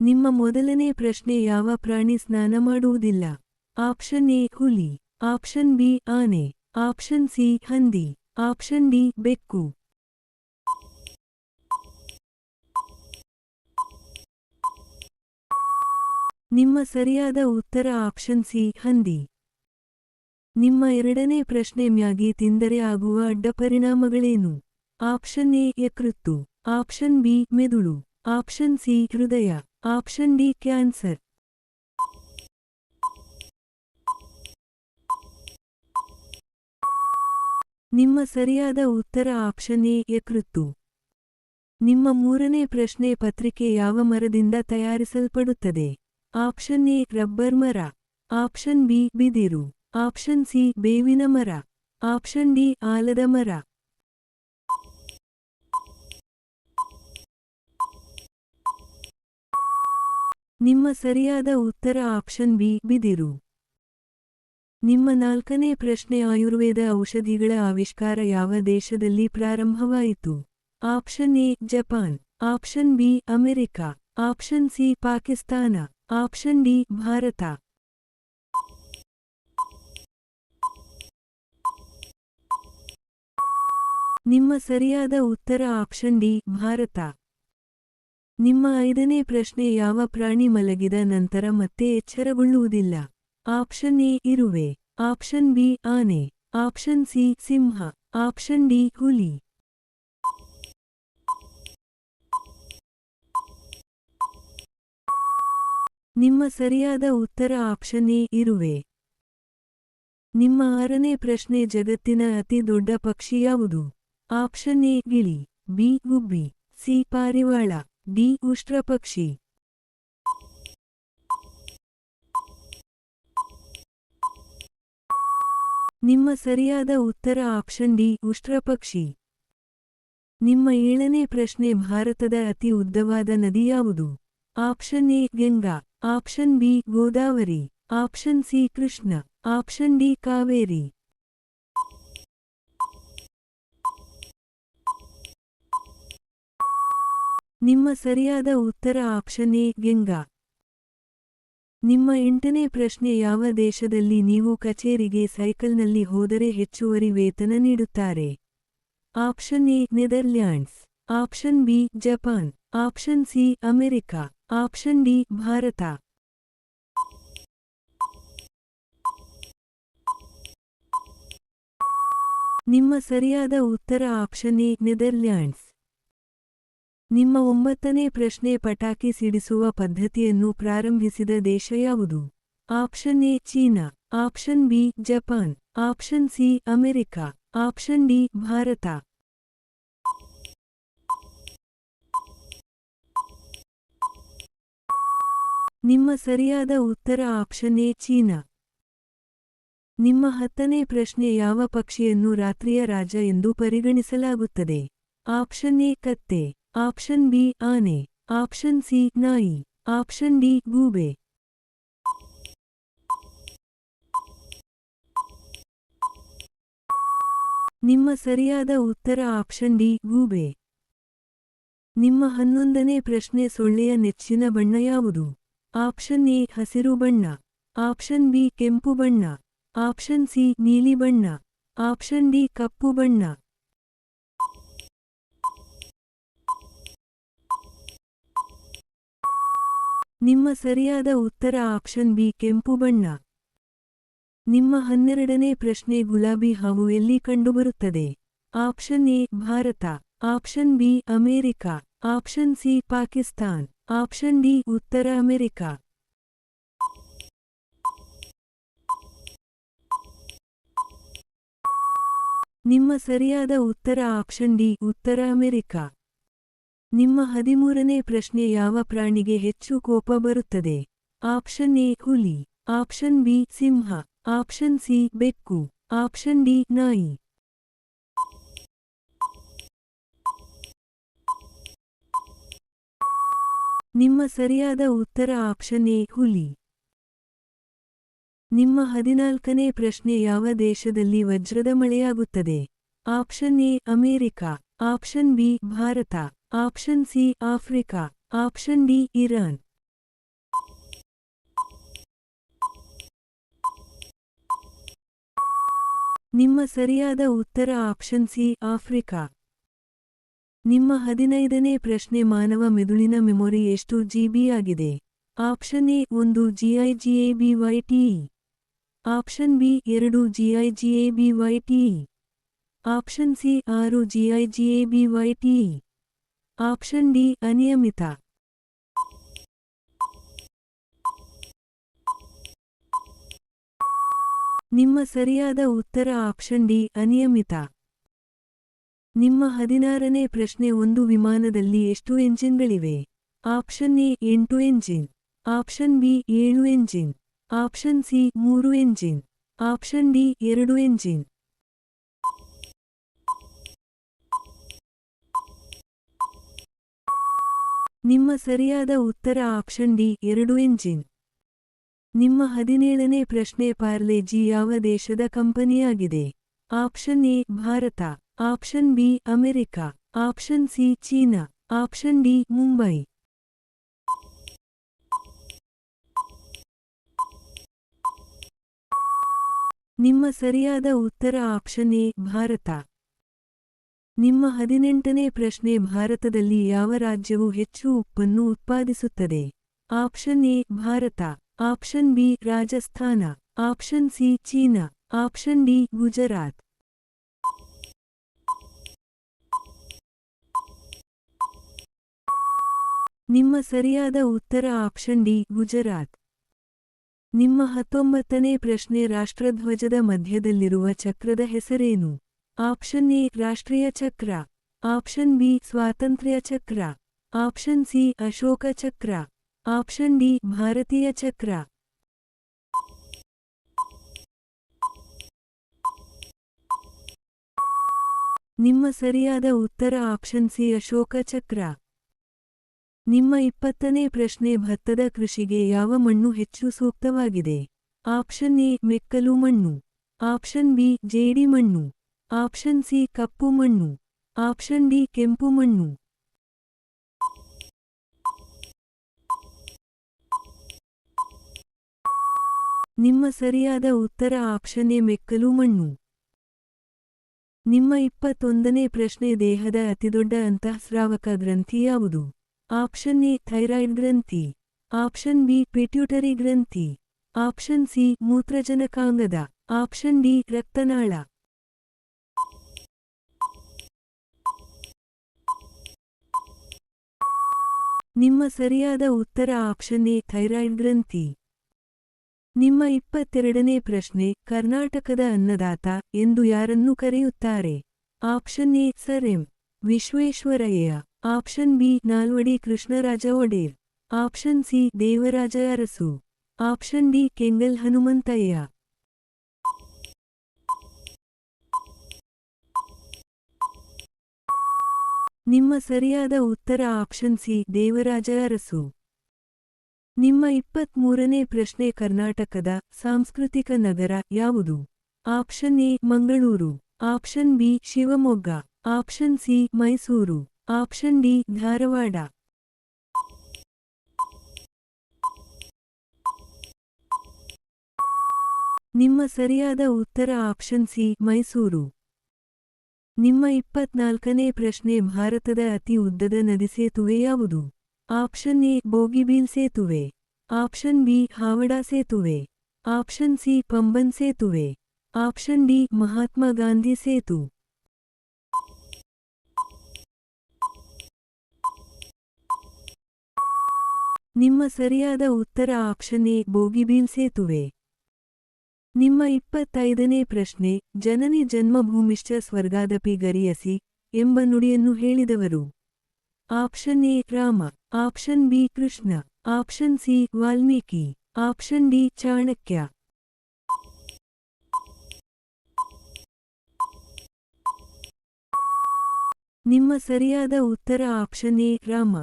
ನಿಮ್ಮ ಮೊದಲನೇ ಪ್ರಶ್ನೆ ಯಾವ ಪ್ರಾಣಿ ಸ್ನಾನ ಮಾಡುವುದಿಲ್ಲ? ಆಪ್ಷನ್ ಎ ಹುಲಿ, ಆಪ್ಷನ್ ಬಿ ಆನೆ, ಆಪ್ಷನ್ ಸಿ ಹಂದಿ, ಆಪ್ಷನ್ ಡಿ ಬೆಕ್ಕು. ನಿಮ್ಮ ಸರಿಯಾದ ಉತ್ತರ ಆಪ್ಷನ್ ಸಿ ಹಂದಿ. ನಿಮ್ಮ ಎರಡನೇ ಪ್ರಶ್ನೆ ಮ್ಯಾಗಿ ತಿಂದರೆ ಆಗುವ ಅಡ್ಡಪರಿಣಾಮಗಳೇನು? ಆಪ್ಷನ್ ಎ ಯಕೃತ್ತು, ಆಪ್ಷನ್ ಬಿ ಮೆದುಳು, ಆಪ್ಷನ್ ಸಿ ಹೃದಯ, ಆಪ್ಷನ್ ಡಿ ಕ್ಯಾನ್ಸರ್. ನಿಮ್ಮ ಸರಿಯಾದ ಉತ್ತರ ಆಪ್ಷನ್ ಎ ಯಕೃತ್ತು. ನಿಮ್ಮ ಮೂರನೇ ಪ್ರಶ್ನೆ ಪತ್ರಿಕೆ ಯಾವ ಮರದಿಂದ ತಯಾರಿಸಲ್ಪಡುತ್ತದೆ? ಆಪ್ಷನ್ ಎ ರಬ್ಬರ್ ಮರ, ಆಪ್ಷನ್ ಬಿ ಬಿದಿರು, ಆಪ್ಷನ್ ಸಿ ಬೇವಿನ ಮರ, ಆಪ್ಷನ್ ಡಿ ಆಲದ ಮರ. ನಿಮ್ಮ ಸರಿಯಾದ ಉತ್ತರ ಆಪ್ಷನ್ ಬಿ ಬಿದಿರು. ನಿಮ್ಮ ನಾಲ್ಕನೇ ಪ್ರಶ್ನೆ ಆಯುರ್ವೇದ ಔಷಧಿಗಳ ಆವಿಷ್ಕಾರ ಯಾವ ದೇಶದಲ್ಲಿ ಪ್ರಾರಂಭವಾಯಿತು? Option A Japan, option B America, option C Pakistan, option D Bharat. ನಿಮ್ಮ ಸರಿಯಾದ ಉತ್ತರ ಆಪ್ಷನ್ ಡಿ ಭಾರತ. ನಿಮ್ಮ ಐದನೇ ಪ್ರಶ್ನೆ ಯಾವ ಪ್ರಾಣಿ ಮಲಗಿದ ನಂತರ ಮತ್ತೆ ಎಚ್ಚರಗೊಳ್ಳುವುದಿಲ್ಲ? ಆಪ್ಷನ್ ಎ ಇರುವೆ, ಆಪ್ಷನ್ ಬಿ ಆನೆ, ಆಪ್ಷನ್ ಸಿ ಸಿಂಹ, ಆಪ್ಷನ್ ಡಿ ಹುಲಿ. ನಿಮ್ಮ ಸರಿಯಾದ ಉತ್ತರ ಆಪ್ಷನ್ ಎ ಇರುವೆ. ನಿಮ್ಮ ಆರನೇ ಪ್ರಶ್ನೆ ಜಗತ್ತಿನ ಅತಿ ದೊಡ್ಡ ಪಕ್ಷಿ ಯಾವುದು? ಆಪ್ಷನ್ ಎ ಗಿಳಿ, ಬಿ ಗುಬ್ಬಿ, ಸಿ ಪಾರಿವಾಳ, ಡಿ ಉಷ್ಟ್ರಪಕ್ಷಿ. ನಿಮ್ಮ ಸರಿಯಾದ ಉತ್ತರ ಆಪ್ಷನ್ ಡಿ ಉಷ್ಟ್ರಪಕ್ಷಿ. ನಿಮ್ಮ ಏಳನೇ ಪ್ರಶ್ನೆ ಭಾರತದ ಅತಿ ಉದ್ದವಾದ ನದಿ ಯಾವುದು? Option A Ganga, option B Godavari, option C Krishna, option D Kaveri. ನಿಮ್ಮ ಸರಿಯಾದ ಉತ್ತರ ಆಪ್ಷನ್ ಎ ಗಂಗಾ. ನಿಮ್ಮ ಎಂಟನೇ ಪ್ರಶ್ನೆ ಯಾವ ದೇಶದಲ್ಲಿ ನೀವು ಕಚೇರಿಗೆ ಸೈಕಲ್ನಲ್ಲಿ ಹೋದರೆ ಹೆಚ್ಚುವರಿ ವೇತನ ನೀಡುತ್ತಾರೆ? Option A Netherlands, option B Japan, option C America, option D Bharat. ನಿಮ್ಮ ಸರಿಯಾದ ಉತ್ತರ ಆಪ್ಷನ್ ಎ ನೆದರ್ಲ್ಯಾಂಡ್ಸ್. ನಿಮ್ಮ ಒಂಬತ್ತನೇ ಪ್ರಶ್ನೆ ಪಟಾಕಿ ಸಿಡಿಸುವ ಪದ್ಧತಿಯನ್ನು ಪ್ರಾರಂಭಿಸಿದ ದೇಶ ಯಾವುದು? Option A China, option B Japan, option C America, option D Bharat. ನಿಮ್ಮ ಸರಿಯಾದ ಉತ್ತರ ಆಪ್ಷನ್ ಎ ಚೀನಾ. ನಿಮ್ಮ ಹತ್ತನೇ ಪ್ರಶ್ನೆ ಯಾವ ಪಕ್ಷಿಯನ್ನು ರಾತ್ರಿಯ ರಾಜ ಎಂದು ಪರಿಗಣಿಸಲಾಗುತ್ತದೆ? ಆಪ್ಷನ್ ಎ ಕತ್ತೆ, ಆಪ್ಷನ್ ಬಿ ಆನೆ, ಆಪ್ಷನ್ ಸಿ ನಾಯಿ, ಆಪ್ಷನ್ ಡಿ ಗೂಬೆ. ನಿಮ್ಮ ಸರಿಯಾದ ಉತ್ತರ ಆಪ್ಷನ್ ಡಿ ಗೂಬೆ. ನಿಮ್ಮ 11ನೇ ಪ್ರಶ್ನೆ ಸೊಳ್ಳೆಯ ನೆಚ್ಚಿನ ಬಣ್ಣ ಯಾವುದು? ಆಪ್ಷನ್ ಎ ಹಸಿರು ಬಣ್ಣ, ಆಪ್ಷನ್ ಬಿ ಕೆಂಪು ಬಣ್ಣ, ಆಪ್ಷನ್ ಸಿ ನೀಲಿ ಬಣ್ಣ, ಆಪ್ಷನ್ ಡಿ ಕಪ್ಪು ಬಣ್ಣ. ನಿಮ್ಮ ಸರಿಯಾದ ಉತ್ತರ ಆಪ್ಷನ್ ಬಿ ಕೆಂಪು ಬಣ್ಣ. ನಿಮ್ಮ 12ನೇ ಪ್ರಶ್ನೆ ಗುಲಾಬಿ ಹಾವು ಎಲ್ಲಿ ಕಂಡುಬರುತ್ತದೆ? Option A Bharat, option B America, option C Pakistan, option D ಉತ್ತರ ಅಮೆರಿಕ. ನಿಮ್ಮ ಸರಿಯಾದ ಉತ್ತರ ಆಪ್ಷನ್ ಡಿ ಉತ್ತರ ಅಮೆರಿಕ. ನಿಮ್ಮ 13ನೇ ಪ್ರಶ್ನೆ ಯಾವ ಪ್ರಾಣಿಗೆ ಹೆಚ್ಚು ಕೋಪ ಬರುತ್ತದೆ? ಆಪ್ಷನ್ ಎ ಹುಲಿ, ಆಪ್ಷನ್ ಬಿ ಸಿಂಹ, ಆಪ್ಷನ್ ಸಿ ಬೆಕ್ಕು, ಆಪ್ಷನ್ ಡಿ ನಾಯಿ. ನಿಮ್ಮ ಸರಿಯಾದ ಉತ್ತರ ಆಪ್ಷನ್ ಎ ಹುಲಿ. ನಿಮ್ಮ 14ನೇ ಪ್ರಶ್ನೆ ಯಾವ ದೇಶದಲ್ಲಿ ವಜ್ರದ ಮಳೆಯಾಗುತ್ತದೆ? Option A America, option B Bharat, option C Africa, option D Iran. ನಿಮ್ಮ ಸರಿಯಾದ ಉತ್ತರ ಆಪ್ಷನ್ ಸಿ ಆಫ್ರಿಕಾ. ನಿಮ್ಮ 15ನೇ ಪ್ರಶ್ನೆ ಮಾನವ ಮೆದುಳಿನ ಮೆಮೊರಿ ಎಷ್ಟು ಜಿಬಿ ಆಗಿದೆ? Option A 1 gigabyte. Option B 2 gigabyte. Option C 6 gigabyte. Option D ಅನಿಯಮಿತ. ನಿಮ್ಮ ಸರಿಯಾದ ಉತ್ತರ ಆಪ್ಷನ್ ಡಿ ಅನಿಯಮಿತ. ನಿಮ್ಮ 16ನೇ ಪ್ರಶ್ನೆ ಒಂದು ವಿಮಾನದಲ್ಲಿ ಎಷ್ಟು ಎಂಜಿನ್ಗಳಿವೆ? Option A 8 engine. Option B 7 engine. Option C 3 engine. Option D 2 engine. ನಿಮ್ಮ ಸರಿಯಾದ ಉತ್ತರ ಆಪ್ಷನ್ ಡಿ 2 ಎಂಜಿನ್. ನಿಮ್ಮ 17ನೇ ಪ್ರಶ್ನೆ ಪಾರ್ಲೆ ಜಿ ಯಾವ ದೇಶದ ಕಂಪನಿಯಾಗಿದೆ? Option A Bharat. Option B America. Option C China. Option D Mumbai. ನಿಮ್ಮ ಸರಿಯಾದ ಉತ್ತರ ಆಪ್ಷನ್ ಎ ಭಾರತ. ನಿಮ್ಮ 18ನೇ ಪ್ರಶ್ನೆ ಭಾರತದಲ್ಲಿ ಯಾವ ರಾಜ್ಯವು ಹೆಚ್ಚು ಉಪ್ಪನ್ನು ಉತ್ಪಾದಿಸುತ್ತದೆ? Option A Bharat. Option B Rajasthan. Option C China. Option D Gujarat. ನಿಮ್ಮ ಸರಿಯಾದ ಉತ್ತರ ಆಪ್ಷನ್ ಡಿ ಗುಜರಾತ್. ನಿಮ್ಮ 19ನೇ ಪ್ರಶ್ನೆ ರಾಷ್ಟ್ರಧ್ವಜದ ಮಧ್ಯದಲ್ಲಿರುವ ಚಕ್ರದ ಹೆಸರೇನು? ಆಪ್ಷನ್ ಎ ರಾಷ್ಟ್ರೀಯ ಚಕ್ರ. ಆಪ್ಷನ್ ಬಿ ಸ್ವಾತಂತ್ರ್ಯ ಚಕ್ರ. Option C Ashoka Chakra. Option D ಭಾರತೀಯ ಚಕ್ರ. ನಿಮ್ಮ ಸರಿಯಾದ ಉತ್ತರ ಆಪ್ಷನ್ ಸಿ ಅಶೋಕ ಚಕ್ರ. ನಿಮ್ಮ 20ನೇ ಪ್ರಶ್ನೆ ಭತ್ತದ ಕೃಷಿಗೆ ಯಾವ ಮಣ್ಣು ಹೆಚ್ಚು ಸೂಕ್ತವಾಗಿದೆ? ಆಪ್ಷನ್ ಎ ಮೆಕ್ಕಲು ಮಣ್ಣು. ಆಪ್ಷನ್ ಬಿ ಜೇಡಿ ಮಣ್ಣು. ಆಪ್ಷನ್ ಸಿ ಕಪ್ಪು ಮಣ್ಣು. ಆಪ್ಷನ್ ಡಿ ಕೆಂಪು ಮಣ್ಣು. ನಿಮ್ಮ ಸರಿಯಾದ ಉತ್ತರ ಆಪ್ಷನ್ ಎ ಮೆಕ್ಕಲು ಮಣ್ಣು. ನಿಮ್ಮ 21ನೇ ಪ್ರಶ್ನೆ ದೇಹದ ಅತಿದೊಡ್ಡ ಅಂತಃಸ್ರಾವಕ ಗ್ರಂಥಿ ಯಾವುದು? ಆಪ್ಷನ್ ಎ ಥೈರಾಯ್ಡ್ ಗ್ರಂಥಿ. ಆಪ್ಷನ್ ಬಿ ಪಿಟ್ಯೂಟರಿ ಗ್ರಂಥಿ. ಆಪ್ಷನ್ ಸಿ ಮೂತ್ರಜನಕಾಂಗದ. ಆಪ್ಷನ್ ಡಿ ರಕ್ತನಾಳ. ನಿಮ್ಮ ಸರಿಯಾದ ಉತ್ತರ ಆಪ್ಷನ್ ಎ ಥೈರಾಯ್ಡ್ ಗ್ರಂಥಿ. ನಿಮ್ಮ 22ನೇ ಪ್ರಶ್ನೆ ಕರ್ನಾಟಕದ ಅನ್ನದಾತ ಎಂದು ಯಾರನ್ನು ಕರೆಯುತ್ತಾರೆ? Option A sir M Visvesvaraya. Option B Nalvadi Krishnaraja Wodeyar. Option C Devaraj Urs. Option D Kengal Hanumanthaiah. ನಿಮ್ಮ ಸರಿಯಾದ ಉತ್ತರ ಆಪ್ಷನ್ ಸಿ ದೇವರಾಜ ಅರಸು. ನಿಮ್ಮ 23ನೇ ಪ್ರಶ್ನೆ ಕರ್ನಾಟಕದ ಸಾಂಸ್ಕೃತಿಕ ನಗರ ಯಾವುದು? Option A Mangaluru. Option B Shivamogga. Option C Mysuru. Option D Dharwad. ನಿಮ್ಮ ಸರಿಯಾದ ಉತ್ತರ ಆಪ್ಷನ್ ಸಿ ಮೈಸೂರು. ನಿಮ್ಮ 24ನೇ ಪ್ರಶ್ನೆ ಭಾರತದ ಅತಿ ಉದ್ದದ ನದಿ ಸೇತುವೆ ಯಾವುದು? ಆಪ್ಷನ್ ಎ ಬೋಗಿಬೀಲ್ ಸೇತುವೆ. ಆಪ್ಷನ್ ಬಿ ಹಾವಡಾ ಸೇತುವೆ. ಆಪ್ಷನ್ ಸಿ ಪಂಬನ್ ಸೇತುವೆ. Option D Mahatma Gandhi Setu. ನಿಮ್ಮ ಸರಿಯಾದ ಉತ್ತರ ಆಪ್ಷನ್ ಎ ಬೋಗಿಬೀಲ್ ಸೇತುವೆ. ನಿಮ್ಮ 25ನೇ ಪ್ರಶ್ನೆ ಜನನಿ ಜನ್ಮಭೂಮಿಶ್ಚ ಸ್ವರ್ಗಾದಪಿ ಗರಿಯಸಿ ಎಂಬ ನುಡಿಯನ್ನು ಹೇಳಿದವರು? Option A Rama. Option B Krishna. Option C Valmiki. Option D Chanakya. ನಿಮ್ಮ ಸರಿಯಾದ ಉತ್ತರ ಆಪ್ಷನ್ ಎ ರಾಮ.